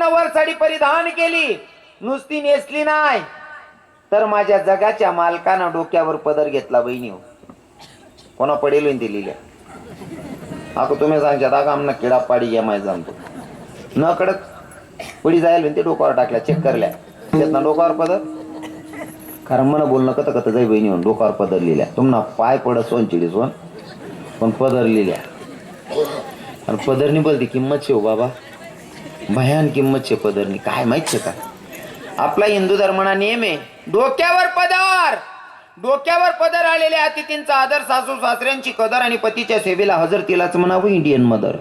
नऊवार साडी परिधान केली, नुसती नेसली नाही तर माझ्या जगाच्या मालकानं डोक्यावर पदर घेतला. बहिणी हो, कोणा पडेल ते लिहिल्या. अगो तुम्ही सांगशात अगं आमना किडा पाडी घ्या माय जाणतो न कडक पुढी जायला ते डोक्यावर टाकल्या, चेक करल्या ना डोक्यावर पदर. कारण मला बोलणं कत कत जाई बहिणी म्हणून डोक्यावर पदर लिहिल्या. तुम्हाला पाय पडत सोन चिडी सोन पण पदर लिहिल्या. आणि पदरनी बोलते किंमत शे हो बाबा, भयान किंमत शे पदरनी. काय माहित शे का, आपला हिंदू धर्माना नियम आहे डोक्यावर पदर. डोक्यावर पदर आलेल्या अतिथींचा आदर, सासू सासऱ्यांची कदर आणि पतीच्या सेवेला हजर, तिलाच म्हणावं इंडियन मदर.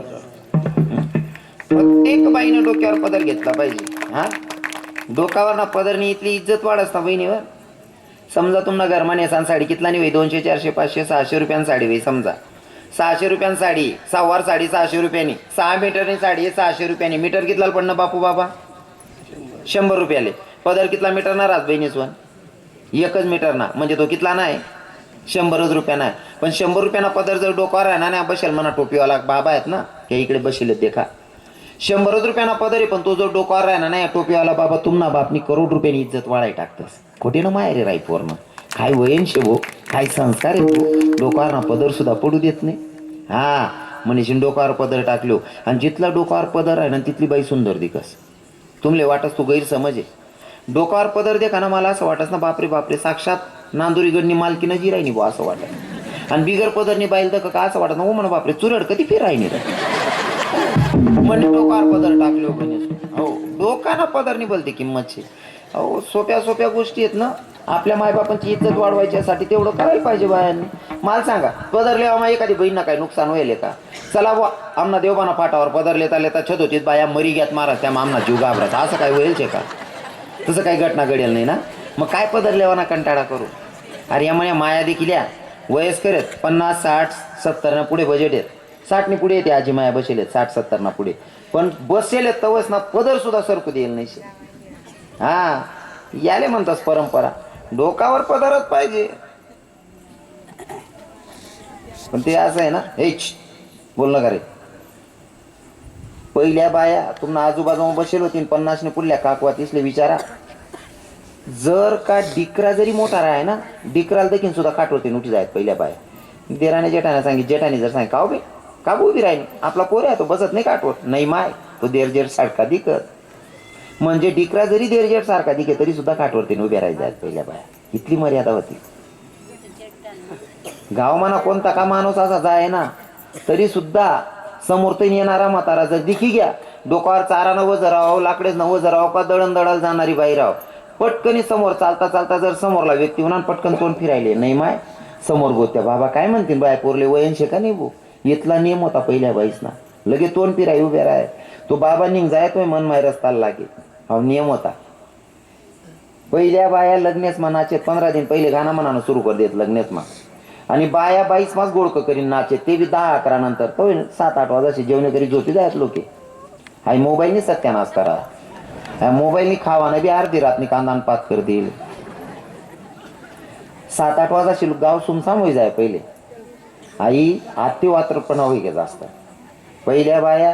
प्रत्येक बाईनं डोक्यावर पदर घेतला पाहिजे. हा, डोक्यावर ना पदरनी इथली इज्जत वाढस ना बहिणीवर. समजा तुम्हाला घरमाने साडी कितला नाही, 200 400 500 600 रुपयांनी साडी वय. समजा 600 रुपयांनी साडी, सहावार साडी 600 रुपयांनी, 6 मीटरनी साडी 600 रुपयांनी. मीटर कितला पडणं बापू बाबा? 100 रुपयाले. पदर कितला मीटर ना राज बहिणीसवन? एकच मीटर ना, म्हणजे तो कितला नाही 100 रुपया नाही. पण 100 रुपयाना पदर जर डोक्यावर आहे ना बसेल म्हणा टोपीवाला बाबा आहेत ना त्या इकडे बसेल देखा, 100 रुपयाना पदर आहे पण तो जो डोक्यावर आहे ना टोपीवाला बाबा तुम्हाला बापनी करोड रुपयांनी इज्जत वाढाय टाकतस. खोटे ना माय रे राई पोरण, काय वयन शेवो, काय संस्कार आहे. डोक्यावर ना पदर सुद्धा पडू देत नाही. हा म्हणजे डोक्यावर पदर टाकलो आणि जिथला डोक्यावर पदर आहे ना तिथली बाई सुंदर दिकस. तुमले वाटस तू गैरसमज आहे. डोक्यावर पदर देखा ना मला असं वाटस ना बापरे बापरे साक्षात नांदुरीगडनी मालकी न जिरायनी बो असं वाटत. आणि बिगर पदरनी बाईल तर का असं वाटत ना हो म्हणा बापरे चुरड कधी फिरायनी रे म्हणजे डोक्यावर पदर टाकलो म्हणे. हो डोक्याना पदरनी बोलते किंमत. अहो सोप्या सोप्या गोष्टी आहेत ना. आपल्या मायबापांची इज्जत वाढवायच्यासाठी तेवढं करायला पाहिजे बायांनी. मला सांगा पदर लेवा एखादी बहीण काय नुकसान होईल का? चला बुवा आमना देवबाना फाटावर पदर लेता लेता छत होतीत बाया मरी घ्यात मारा त्या आमना जीव घाबराचा असं काय होईल का? तसं काही घटना घडेल नाही ना. मग काय पदर लेवाना कंटाळा करू. अरे या म्हणे माया देखील या वयस्कर आहेत 50 60 70 ना पुढे बजेट आहेत. 60 नि पुढे येते आजी माया बसेल 60 70 ना पुढे पण बसेल तवस ना पदर सुद्धा सरकू देईल नाही. हा याले म्हणतात परंपरा डोकावर पदरच पाहिजे. पण ते असं आहे ना हेच बोलणं का रे. पहिल्या बाया तुम्हाला आजूबाजूला बसेल होती 50 ने पुढल्या काकवा तिसले विचारा. जर का डिकरा जरी मोठा आहे ना डिकराला देखील सुद्धा काटवते उठी जायत पहिल्या बाया. देराने जेठाने सांगितलं जेठाने जर सांग का बे का उभी राहिली आपला पोर आहे तो बसत नाही काटवत नाही माय तो देरजेट सारखा दिकत. म्हणजे डिकरा जरी देरजेट सारखा दिके तरी सुद्धा काटवरती उभ्या राहायला जायत पहिल्या बाया. इतली मर्यादा होती. गावमाना कोणता का माणूस असा जाय ना तरी सुद्धा समोरतून येणारा म्हातारा जर दिखी घ्या डोक्यावर चारा नवं जराव लाकडेच नवं जराव का दळण दळायला जाणारी बाई राव पटकनी समोर चालता चालता जर समोरला व्यक्ती म्हणा पटकन तोंड फिरायले नाही माय समोर गोत्या बाबा काय म्हणतील बाय पोरले वयनशे का नाही भो. इथला नियम होता पहिल्या बाईस ना लगे तोंड फिराय उभ्या राय तो बाबा निघ जाय तो मन माय रस्ताला लागे. हा नियम होता. पहिल्या बाया लग्नेच मनाचे 15 दिन पहिले गाणं म्हणानं सुरू कर देत लग्नेच मा आणि बाया 22 मास गोडकं करीन नाचे ते बी 10-11 नंतर तो 7-8 वाजाचे जेवणे करी झोपी जायत लोके. हाय मोबाईलनी सत्यानाश करा. ह्या मोबाईलनी खावाना बी अर्धी रातनी कांदान पात कर देईल. 7-8 वाजाशी गाव सुमसाम होई जाय पहिले. आई आत्ती वात्रपणा होई गे जास्त. पहिल्या बाया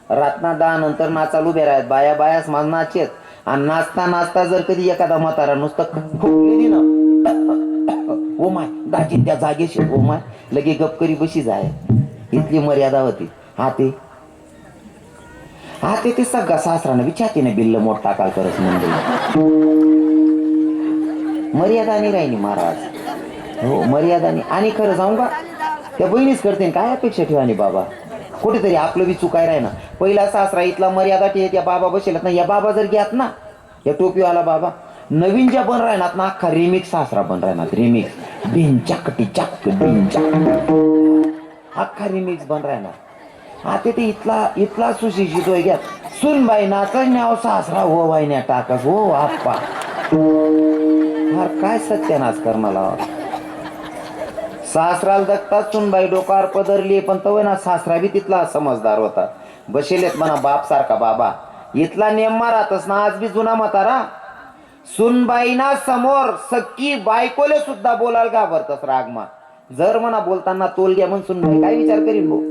रातना 10 नंतर नाचाल उभे राहत बाया बायास माझ नाचेत आणि नाचता नाचता जर कधी एखादा म्हातारा नुसतं खोकलेली ना ओ माय दाजी त्या जागेशी ओ माय लगे गपकरी बशी जाय. इतली मर्यादा होती. हा ते सगळा सासरानं विचारतीने बिल्ल मोठ टाकाल करत म्हणजे मर्यादा नाही राहिली महाराज. हो मर्यादा नाही. आणि खरं जाऊ का त्या बहिणीच करते काय अपेक्षा ठेवानी बाबा कुठेतरी आपलं बी चुकाय राही ना. पहिला सासरा इथला मर्यादा ठेवत या बाबा बसेलात ना या बाबा जर घ्यात ना या टोपीवाला बाबा नवीन ज्या बन राहणार ना अख्खा रिमिक्स सासरा बन राहणार. रिमिक्स बिनचाकटी चाक अख्खा रिमिक्स बन राहणार. आता ते इथला सुशिक्षित होय घ्या सुन बाई नाचण्यावर सासरा हो वाहिन्या टाकस हो आप्पा काय सत्यानाश करणाला. सासराला दगतात सुनबाई डोकार पदरली पण तो ना सासरा बी तिथला समजदार होता. बसेलेत म्हणा बाप सारखा बाबा इथला नेम मारातच ना आज बी जुना म्हातारा सुनबाईना समोर सख्खी बायकोले सुद्धा बोलायला घाबरतस रागमा. जर म्हणा बोलताना तोल घ्या म्हणून सुनबाई काय विचार करीन भाऊ.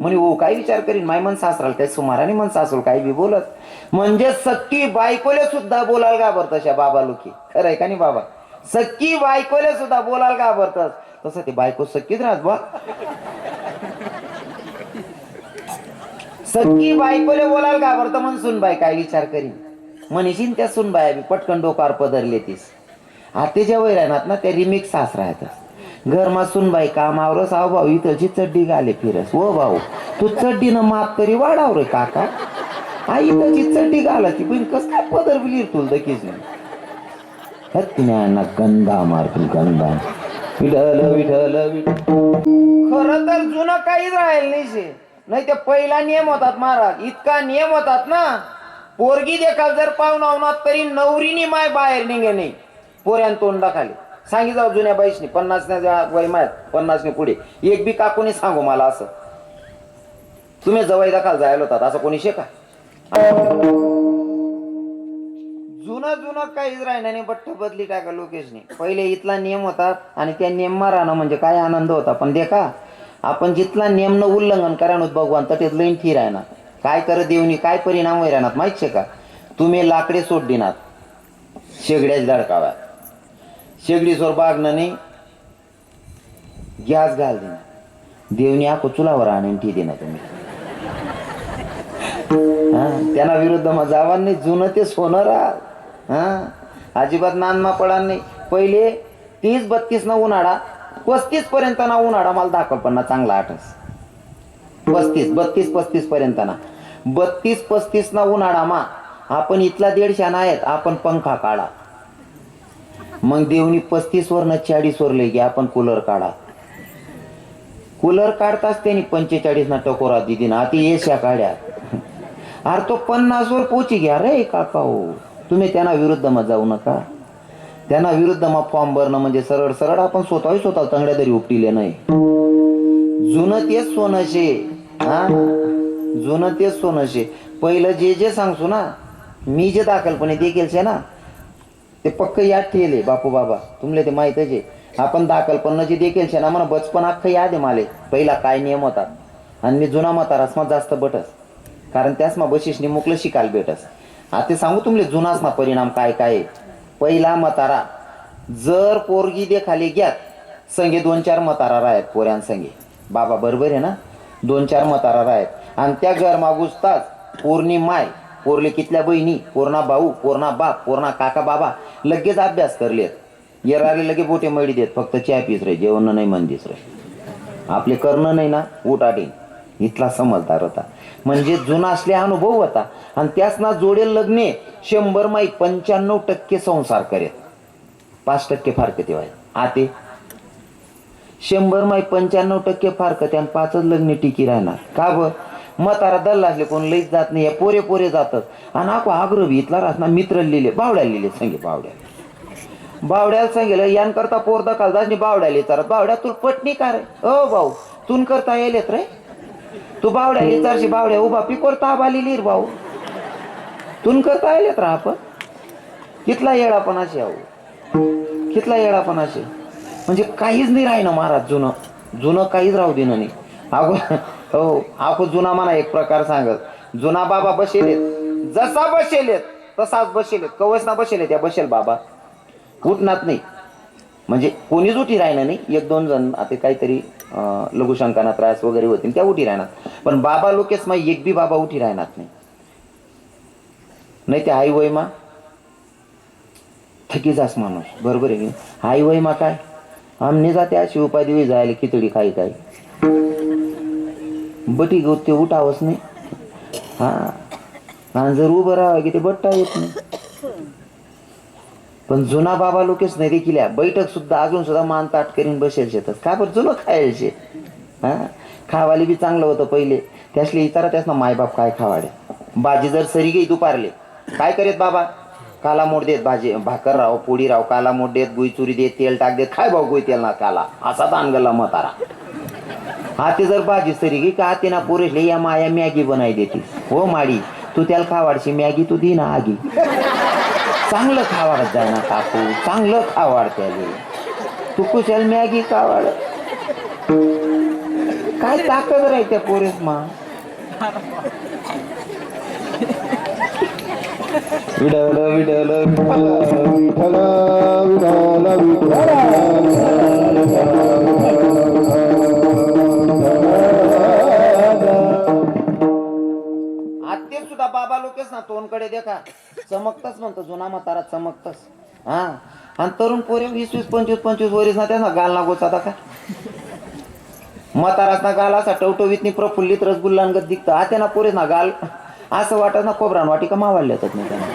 म्हणे हो काय विचार करीन माय मन सासराल काय सुमाराने मन सासू काही बी बोलत म्हणजे सक्की बायकोले सुद्धा बोलायला घाबरत अशा बाबा लोकी खरंय का नाही बाबा सक्की बायकोले सुद्धा बोलायला घाबरतात तसं ते बायको सक्कीच राहत बा सक्की बायकोले बोलायला घाबरत म्हणून सुनबाई काय विचार करीन म्हणशीन त्या सुनबाई बी पटकन डोकार पदरले तीस आतेच्या वैरानात ना त्या रिमिक्स सासरा येतात घरमा सुनबाई कामावर साव भाऊ इथंची चड्डी घाले फिरस हो भाऊ तू चड्डीनं माप तरी वाढाव रे काका आई इथंची चड्डी घालायची पण कस काय पदर बिलीर तुल दकीच नाही ज्ञाना गंधा मारतो गंधा विठल विठल खरं तर जुनं काहीच राहील नाही ते पहिला नियम होतात महाराज इतका नियम होतात ना पोरगी देखाल जर पाहुणावनात तरी नवरीनी माय बाहेर निघे नाही पोऱ्यान तोंडा खाली सांगी जाऊ जुन्या बाईशनी 50 वय मायत 50 पुढे एक बी काकूनी सांगू मला असं तुम्ही जवळ दाखल जायला होतात असं कोणी शेका जुनं जुनं काहीच राहिलं नाही बट्ट बदली टाका लोकेशनी पहिले इथला नियम होता आणि त्या नियम मारानं म्हणजे काय आनंद होता पण देखा आपण जिथला नियम न उल्लंघन करा भगवान तर लईन थी राहणार काय कर देवनी काय परिणाम होई राहणार माहित शे का तुम्ही लाकडे सोड देणार शेगड्याच धडकाव्या शेगडीसोर बागणं नाही गॅस घाल देणार देवनी आखो चुलावर आणून ठी देणार तुम्ही हा त्यांना विरुद्ध मग जावा नाही जुनं ते सोनं राहा हा अजिबात नानमा पडा नाही पहिले 30-32 ना उन्हाळा 35 पर्यंत ना उन्हाळा मला दाखव पण ना चांगला आठस 32 पर्यंत ना 32-35 ना उन्हाळा मा आपण इथला 150 आहेत आपण पंखा काढा मग देवनी 35 वर न 40 वर लई आपण कूलर काढा कूलर काढताच त्यांनी 45 ना टकोरा दिदी ना ती एशिया काढ्या अरे तो 50 वर पोची घ्या रे काका हो तुम्ही त्यांना विरुद्ध मग जाऊ नका त्यांना विरुद्ध मग फॉर्म भरणं म्हणजे सरळ सरळ आपण स्वतः तंगड्या तरी उपटिले नाही जुनं तेच सोनशे हा जुनं तेच सोनशे पहिलं जे सांगसू ना मी जे दाखलपणे ते केलशे ना ते पक्क याद ठेवले बापू बाबा तुमले ते माहीतच आहे आपण दाखलपण जे देखील शे ना म्हणा बचपन अख्खं याद आहे माले पहिला काय नियम होतात आणि मी जुना म्हातारास मग जास्त बटस कारण त्यास मग बशीसनी मुकलं शिकायला भेटस आता सांगू तुमले जुनाच ना परिणाम काय काय पहिला म्हातारा जर पोरगी दे खाली घ्यात संगे 2-4 म्हातारा राहत पोऱ्यां संगे बाबा बरोबर आहे ना 2-4 म्हातारा राहत आणि त्या घरमा घुसताच पोरणी माय पोरले कितल्या बहिणी पोरणा भाऊ पोरणा बाप पोरणा काका बाबा लगेच अभ्यास करलेत येराले लगे बोटे मळी देत फक्त चहा पीस रे जेवण नाही म्हणतीस रे आपले करणं नाही ना उठाटे इथला समजदार होता म्हणजे जुना असले अनुभव होता आणि त्यास ना जोडेल लग्ने 100 माई 95% संसार करेत 5% फारक तेव्हा आते 100 माई 95% फारक आणि 5च लग्ने टिकी राहणार का ब म्हातारा दल्ला असले कोण लईच जात नाही पोरे पोरे जातात आणि आको आग्रही इथला राहणार मित्र लिहिले बावड्याला लिहिले सांगे बावड्याला सांगेल यांकरता पोर दखाल जात बावड्याला येतात बावड्या तू पटणी का रे ओ भाऊ तून करता येलेत रे तू बावड्याला येतारशी बावड्या उभा पिकोर ताबा लिहिली भाऊ तून करता येलेत रा आपण कितला येडापणाशी आहो कितला येडापणाशी म्हणजे काहीच नाही राही ना महाराज जुनं काहीच राहू दे नाही अगो हो आखो जुना म्हणा एक प्रकार सांगत जुना बाबा बसेलेत जसा बसेलेत तसाच बसेलेत कवच ना बसेलेत या बसेल बाबा उठणार नाही म्हणजे कोणीच उठी राहणार नाही 1-2 जण आता काहीतरी लघुशंकाना त्रास वगैरे होतील त्या उठी राहणार पण बाबा लोकेच मग एक बी बाबा उठी राहणार नाही ते आई वय मा थकी जास माणूस बरोबर आहे आई वय मा काय आमने जाते अशी उपाय दिवी जायला खिचडी खाई काय बटी गो ते उठावच नाही हा आणि जर उभं राहावं की ते बट्टा येत नाही पण जुना बाबा लोकेच नाही देखील बैठक सुद्धा अजून सुद्धा मान ताट करीन बसेल शेतात का बरं जुनं खायचे हा खावाली बी चांगलं होतं पहिले त्यासले इतारा त्यास ना मायबाप काय खावाडे भाजी जर सरी गई दुपारले काय करेत बाबा काला मोड देत भाजी भाकर राव पोळी राव काला मोड देत गुई चुरी देत तेल टाक देत खाय भाऊ गुई तेल ना काला असा दानगला म्हातारा हाते जर भाजी सरी गई का हाते ना पुरेशले या माया मॅगी बनाई देते हो माडी तू त्याला खावाडशी मॅगी तू दे ना आगी चांगलं खावाडत जाय ना काकू चांगलं खावाड त्याले तू कुशाल मॅगी खावाड काय ताकद राहते पोरीस मा. Widal Widal Vitthal Vitthal Widal आते सुद्धा बाबा लोकेच ना तोंडकडे देखा चमकतच म्हणतो जुना म्हातारा चमकतच. हा आणि तरुण पोरे 20-25 वरीस ना त्यांना गाल ना गोचाता का म्हाताराच ना गाल असा टवटवीत प्रफुल्लित रसगुल्लांगत दिखतं. आते ना पोरेस ना गाल असं वाटत ना खोबरान वाटी का मावाळले होतात नाही त्यांना.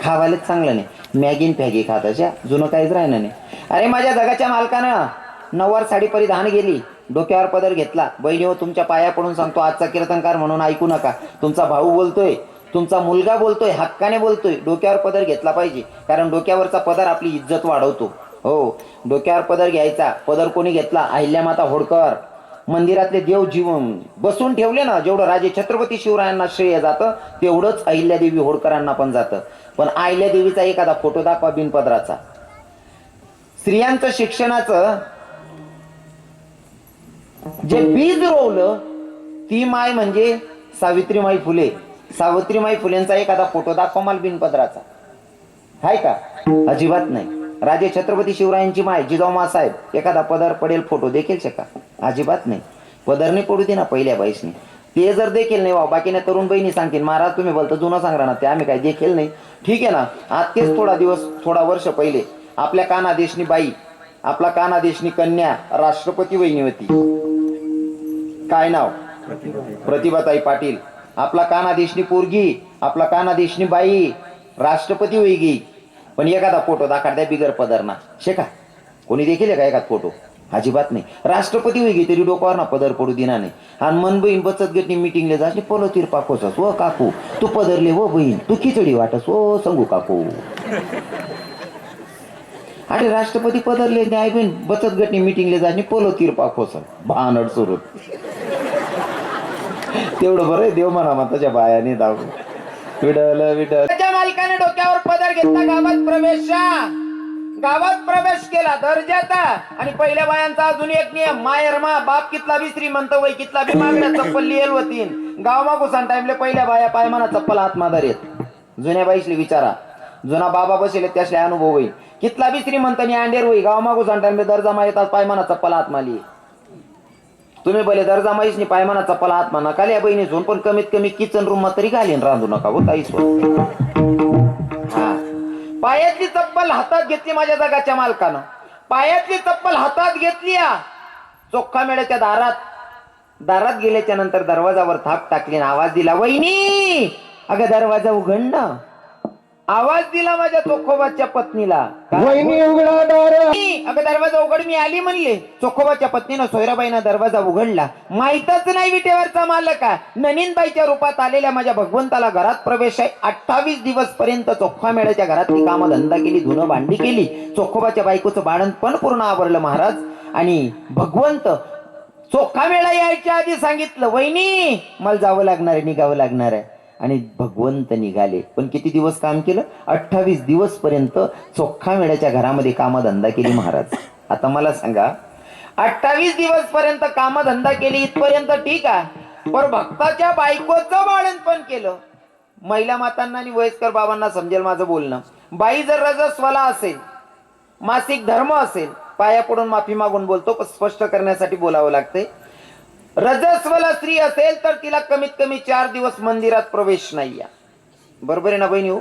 खावायलाच चांगलं नाही मॅगीन फॅगी खाताच्या जुनं काहीच राहिलं नाही. अरे माझ्या जगाच्या मालकानं नववार साडी परिधान गेली डोक्यावर पदर घेतला. बहिणी हो तुमच्या पाया पडून सांगतो आजचा कीर्तनकार म्हणून ऐकू नका. तुमचा भाऊ बोलतोय तुमचा मुलगा बोलतोय हक्काने बोलतोय डोक्यावर पदर घेतला पाहिजे. कारण डोक्यावरचा पदर आपली इज्जत वाढवतो. हो डोक्यावर पदर घ्यायचा. पदर कोणी घेतला अहिल्यामाता होळकर. मंदिरातले देव जीवन बसून ठेवले ना जेवढं राजे छत्रपती शिवरायांना श्रेय जातं तेवढंच अहिल्यादेवी होळकरांना पण जातं. पण अहिल्यादेवीचा एखादा फोटो दाखवा बिनपदराचा. स्त्रियांचं शिक्षणाचं जे बीज रोवलं ती माय म्हणजे सावित्रीमाई फुले. सावित्रीमाई फुलेंचा एखादा फोटो दाखवा मला बिनपदराचा हाय का. अजिबात नाही. राजे छत्रपती शिवरायांची माय जिजाऊ साहेब एखादा पदर पडेल फोटो देखील शका अजिबात नाही. पदर नाही पडू दे ना पहिल्या बाईसनी. ते जर देखील नाही बाकी नाही तरुण बहिणी सांगतील महाराज तुम्ही बोलता जुनं सांगा ना ते आम्ही काय देखील नाही. ठीक आहे ना. आज तेच थोडा वर्ष पहिले आपल्या कानादेशनी बाई आपला कानादेशनी कन्या राष्ट्रपती वहिनी होती. काय नाव प्रतिभाताई पाटील. आपला कानादेशनी पोरगी आपला कानादेशनी बाई राष्ट्रपती वैगी. पण एखादा फोटो दाखवा द्या बिगर पदर ना शेका कोणी देखील का एखादा फोटो अजिबात नाही. राष्ट्रपती वैगी तरी डोक्यावर ना पदर पडू दिना नाही. आणि मन बहीण बचत गटनी मिटिंगले जाते पोलो तीर पाकोसस व काकू तू पदरले व बहीण तू खिचडी वाटस ओ सांगू काकू. अरे राष्ट्रपती पदरले न्याय बहीण बचत गटनी मिटिंगले जाते पोलो तीर पाकोस भानड सुरू. तेवढं बरं देव म्हणा त्याच्या बायाने दाव विडल विडल. त्याच्या मालकाने डोक्यावर पदर घेतला गावात प्रवेश केला दर्जाचा. आणि पहिल्या बायांचा अजून एक नियम मायरमा बाप कितला बी श्रीमंत वय कितला बी मागण्या चप्पल लिहेल होतीन. गाव मागुसान टाइमले पहिल्या बाया पायमाना चप्पल हात मादर येत. जुन्या बाईसले विचारा जुना बाबा बसेले त्यासले अनुभव होईल. कितला बी श्रीमंतनी अंडेर होई गाव मागुसान टाइमले दर्जा येतात पायमाना चप्पल हात माली. तुम्ही भले दर्जा माईसनी पायमाना चप्पल हात माना काल्या बहिणी झोन पण कमीत कमी किचन रूम मध्ये तरी घालीन रांधू नका हो ताईस. पायातली चप्पल हातात घेतली माझ्या जगाच्या मालकानं. पायातली चप्पल हातात घेतली चोखा मेळ्याच्या दारात गेल्याच्या नंतर दरवाजावर थाप टाकली आवाज दिला वहिनी अगं दरवाजा उघड ना. आवाज दिला माझ्या चोखोबाच्या पत्नीला वहिनी उघडा दार. अगं दरवाजा उघड मी आली म्हणले. चोखोबाच्या पत्नीनं सोयराबाईनं दरवाजा उघडला. माहीतच नाही विटेवरचा मालक ननीनबाईच्या रूपात आलेल्या माझ्या भगवंताला घरात प्रवेश आहे. 28 दिवस पर्यंत चोखा मेळ्याच्या घरातली कामं धंदा केली धुणं भांडी केली. चोखोबाच्या बायकोचं बाळण पण पूर्ण आवरलं महाराज. आणि भगवंत चोखा मेळा यायच्या आधी सांगितलं वहिनी मला जावं लागणार आहे निघावं लागणार आहे. आणि भगवंत निघाले. पण किती दिवस काम केलं 28 दिवस पर्यंत चोखा मेळ्याच्या घरामध्ये कामधंदा केली महाराज. आता मला सांगा 28 दिवस पर्यंत कामधंदा केली इथपर्यंत ठीक आहे. पण भक्ताच्या बायकोचं बाळण पण केलं. महिला मातांना आणि वयस्कर बाबांना समजेल माझं बोलणं. बाई जर रजस्वला असेल मासिक धर्म असेल पाया पडून माफी मागून बोलतो पण स्पष्ट करण्यासाठी बोलावं लागतंय. रजस्वला स्त्री असेल तर तिला कमीत कमी 4 दिवस मंदिरात प्रवेश नाहीये. बरोबर आहे ना बहिणी हो.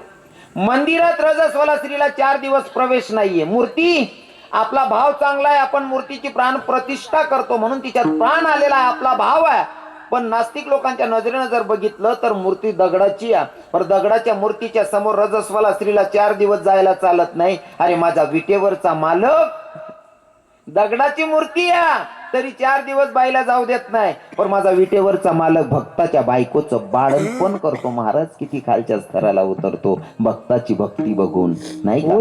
मंदिरात रजस्वला स्त्रीला 4 दिवस प्रवेश नाहीये. मूर्ती आपला भाव चांगला आहे आपण मूर्तीची प्राण प्रतिष्ठा करतो म्हणून तिच्यात प्राण आलेला आहे आपला भाव आहे. पण नास्तिक लोकांच्या नजरेनं जर बघितलं तर मूर्ती दगडाची आहे. पण दगडाच्या मूर्तीच्या समोर रजस्वला स्त्रीला 4 दिवस जायला चालत नाही. अरे माझा विटेवरचा मालक दगडाची मूर्ती आहे तरी 4 दिवस बाईला जाऊ देत नाही. पण माझा विटेवरचा मालक भक्ताच्या बायकोचं बाळण पण करतो महाराज. किती खालच्या स्तराला उतरतो भक्ताची भक्ती बघून नाही का.